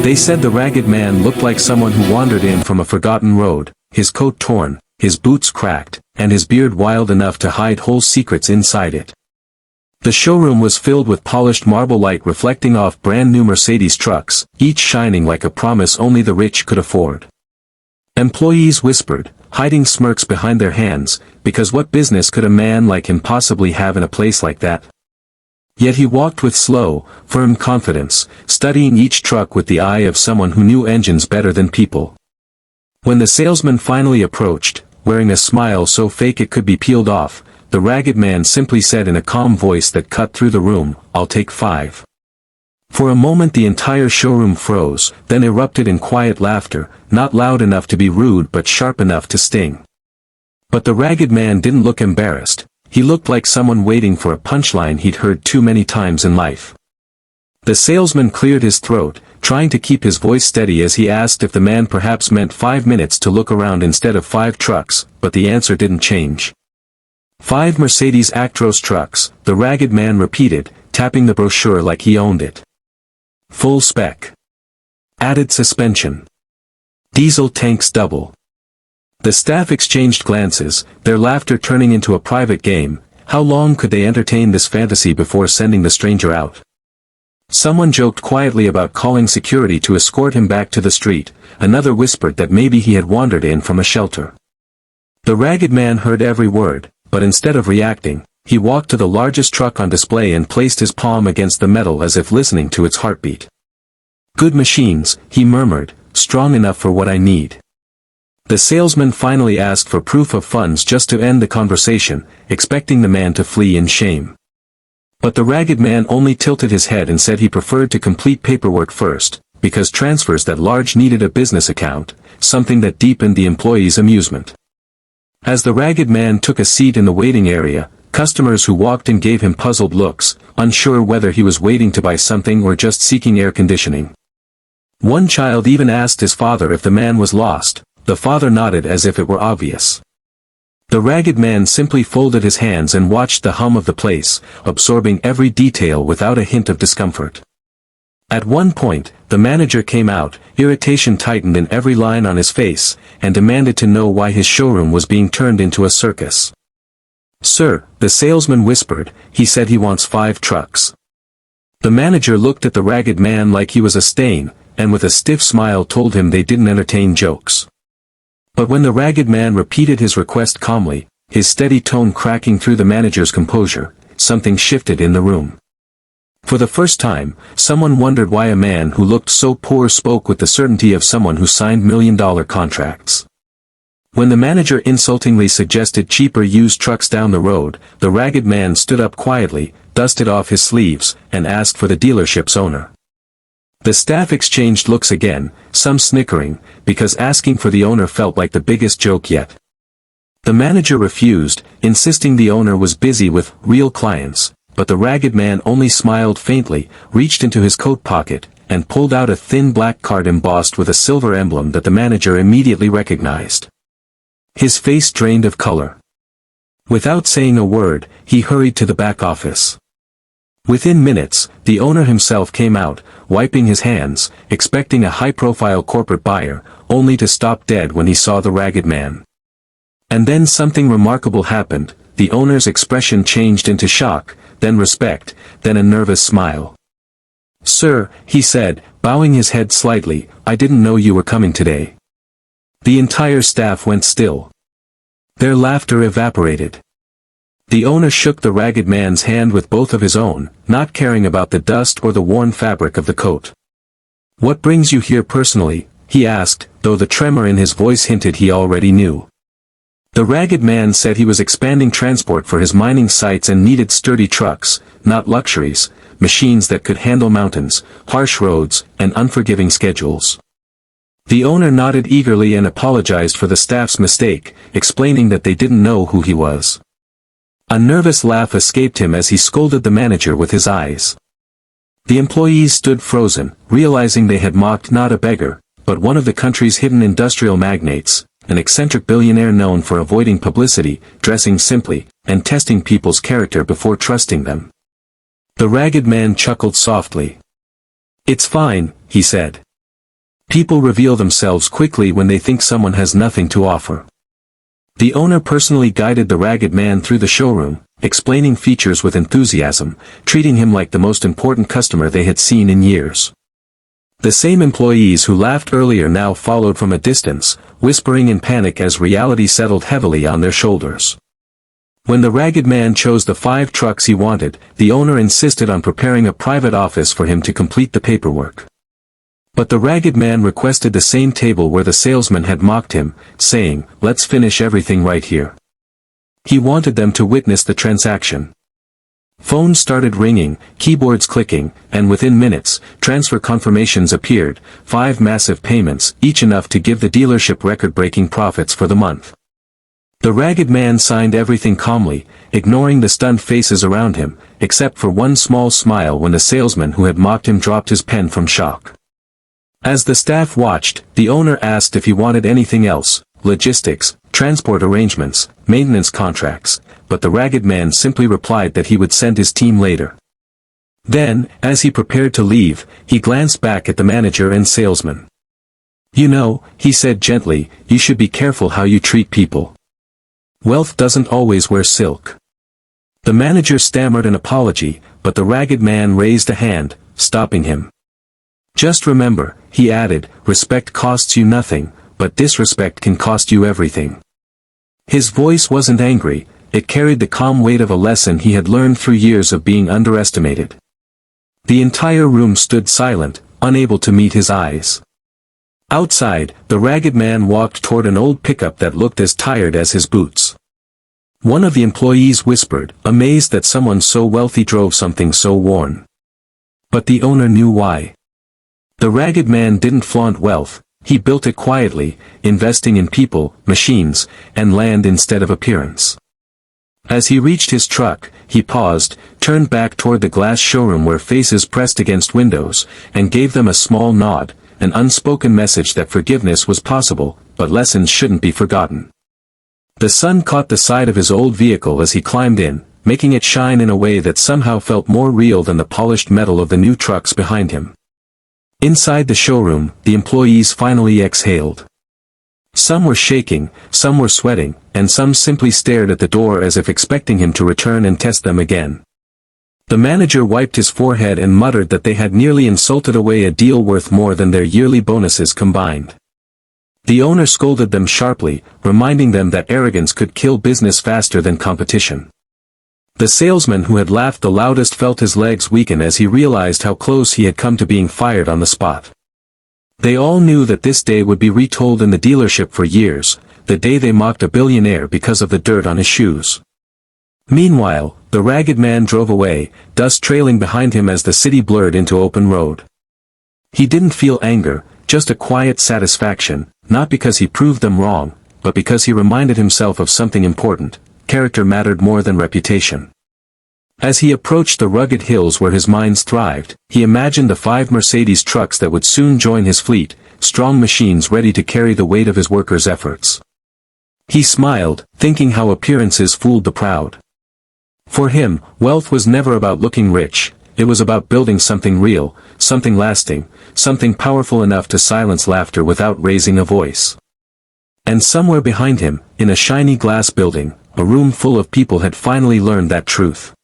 They said the ragged man looked like someone who wandered in from a forgotten road, his coat torn, his boots cracked, and his beard wild enough to hide whole secrets inside it. The showroom was filled with polished marble light reflecting off brand new Mercedes trucks, each shining like a promise only the rich could afford. Employees whispered, hiding smirks behind their hands, because what business could a man like him possibly have in a place like that? Yet he walked with slow, firm confidence, studying each truck with the eye of someone who knew engines better than people. When the salesman finally approached, wearing a smile so fake it could be peeled off, the ragged man simply said in a calm voice that cut through the room, "I'll take 5." For a moment the entire showroom froze, then erupted in quiet laughter, not loud enough to be rude but sharp enough to sting. But the ragged man didn't look embarrassed, he looked like someone waiting for a punchline he'd heard too many times in life. The salesman cleared his throat, trying to keep his voice steady as he asked if the man perhaps meant 5 minutes to look around instead of 5 trucks, but the answer didn't change. 5 Mercedes Actros trucks, the ragged man repeated, tapping the brochure like he owned it. Full spec. Added suspension. Diesel tanks double. The staff exchanged glances, their laughter turning into a private game. How long could they entertain this fantasy before sending the stranger out? Someone joked quietly about calling security to escort him back to the street, another whispered that maybe he had wandered in from a shelter. The ragged man heard every word, but instead of reacting, he walked to the largest truck on display and placed his palm against the metal as if listening to its heartbeat. "Good machines," he murmured, "strong enough for what I need." The salesman finally asked for proof of funds just to end the conversation, expecting the man to flee in shame. But the ragged man only tilted his head and said he preferred to complete paperwork first, because transfers that large needed a business account, something that deepened the employee's amusement. As the ragged man took a seat in the waiting area, customers who walked in gave him puzzled looks, unsure whether he was waiting to buy something or just seeking air conditioning. One child even asked his father if the man was lost. The father nodded as if it were obvious. The ragged man simply folded his hands and watched the hum of the place, absorbing every detail without a hint of discomfort. At one point, the manager came out, irritation tightened in every line on his face, and demanded to know why his showroom was being turned into a circus. "Sir," the salesman whispered, "he said he wants 5 trucks." The manager looked at the ragged man like he was a stain, and with a stiff smile told him they didn't entertain jokes. But when the ragged man repeated his request calmly, his steady tone cracking through the manager's composure, something shifted in the room. For the first time, someone wondered why a man who looked so poor spoke with the certainty of someone who signed million-dollar contracts. When the manager insultingly suggested cheaper used trucks down the road, the ragged man stood up quietly, dusted off his sleeves, and asked for the dealership's owner. The staff exchanged looks again, some snickering, because asking for the owner felt like the biggest joke yet. The manager refused, insisting the owner was busy with real clients, but the ragged man only smiled faintly, reached into his coat pocket, and pulled out a thin black card embossed with a silver emblem that the manager immediately recognized. His face drained of color. Without saying a word, he hurried to the back office. Within minutes, the owner himself came out, wiping his hands, expecting a high-profile corporate buyer, only to stop dead when he saw the ragged man. And then something remarkable happened. The owner's expression changed into shock, then respect, then a nervous smile. "Sir," he said, bowing his head slightly, "I didn't know you were coming today." The entire staff went still. Their laughter evaporated. The owner shook the ragged man's hand with both of his own, not caring about the dust or the worn fabric of the coat. "What brings you here personally?" he asked, though the tremor in his voice hinted he already knew. The ragged man said he was expanding transport for his mining sites and needed sturdy trucks, not luxuries, machines that could handle mountains, harsh roads, and unforgiving schedules. The owner nodded eagerly and apologized for the staff's mistake, explaining that they didn't know who he was. A nervous laugh escaped him as he scolded the manager with his eyes. The employees stood frozen, realizing they had mocked not a beggar, but one of the country's hidden industrial magnates, an eccentric billionaire known for avoiding publicity, dressing simply, and testing people's character before trusting them. The ragged man chuckled softly. "It's fine," he said. People reveal themselves quickly when they think someone has nothing to offer. The owner personally guided the ragged man through the showroom, explaining features with enthusiasm, treating him like the most important customer they had seen in years. The same employees who laughed earlier now followed from a distance, whispering in panic as reality settled heavily on their shoulders. When the ragged man chose the 5 trucks he wanted, the owner insisted on preparing a private office for him to complete the paperwork. But the ragged man requested the same table where the salesman had mocked him, saying, "Let's finish everything right here." He wanted them to witness the transaction. Phones started ringing, keyboards clicking, and within minutes, transfer confirmations appeared, 5 massive payments, each enough to give the dealership record-breaking profits for the month. The ragged man signed everything calmly, ignoring the stunned faces around him, except for one small smile when the salesman who had mocked him dropped his pen from shock. As the staff watched, the owner asked if he wanted anything else, logistics, transport arrangements, maintenance contracts, but the ragged man simply replied that he would send his team later. Then, as he prepared to leave, he glanced back at the manager and salesman. "You know," he said gently, "you should be careful how you treat people. Wealth doesn't always wear silk." The manager stammered an apology, but the ragged man raised a hand, stopping him. "Just remember," he added, "respect costs you nothing, but disrespect can cost you everything." His voice wasn't angry, it carried the calm weight of a lesson he had learned through years of being underestimated. The entire room stood silent, unable to meet his eyes. Outside, the ragged man walked toward an old pickup that looked as tired as his boots. One of the employees whispered, amazed that someone so wealthy drove something so worn. But the owner knew why. The ragged man didn't flaunt wealth, he built it quietly, investing in people, machines, and land instead of appearance. As he reached his truck, he paused, turned back toward the glass showroom where faces pressed against windows, and gave them a small nod, an unspoken message that forgiveness was possible, but lessons shouldn't be forgotten. The sun caught the side of his old vehicle as he climbed in, making it shine in a way that somehow felt more real than the polished metal of the new trucks behind him. Inside the showroom, the employees finally exhaled. Some were shaking, some were sweating, and some simply stared at the door as if expecting him to return and test them again. The manager wiped his forehead and muttered that they had nearly insulted away a deal worth more than their yearly bonuses combined. The owner scolded them sharply, reminding them that arrogance could kill business faster than competition. The salesman who had laughed the loudest felt his legs weaken as he realized how close he had come to being fired on the spot. They all knew that this day would be retold in the dealership for years, the day they mocked a billionaire because of the dirt on his shoes. Meanwhile, the ragged man drove away, dust trailing behind him as the city blurred into open road. He didn't feel anger, just a quiet satisfaction, not because he proved them wrong, but because he reminded himself of something important: character mattered more than reputation. As he approached the rugged hills where his mines thrived, he imagined the 5 Mercedes trucks that would soon join his fleet, strong machines ready to carry the weight of his workers' efforts. He smiled, thinking how appearances fooled the proud. For him, wealth was never about looking rich, it was about building something real, something lasting, something powerful enough to silence laughter without raising a voice. And somewhere behind him, in a shiny glass building, a room full of people had finally learned that truth.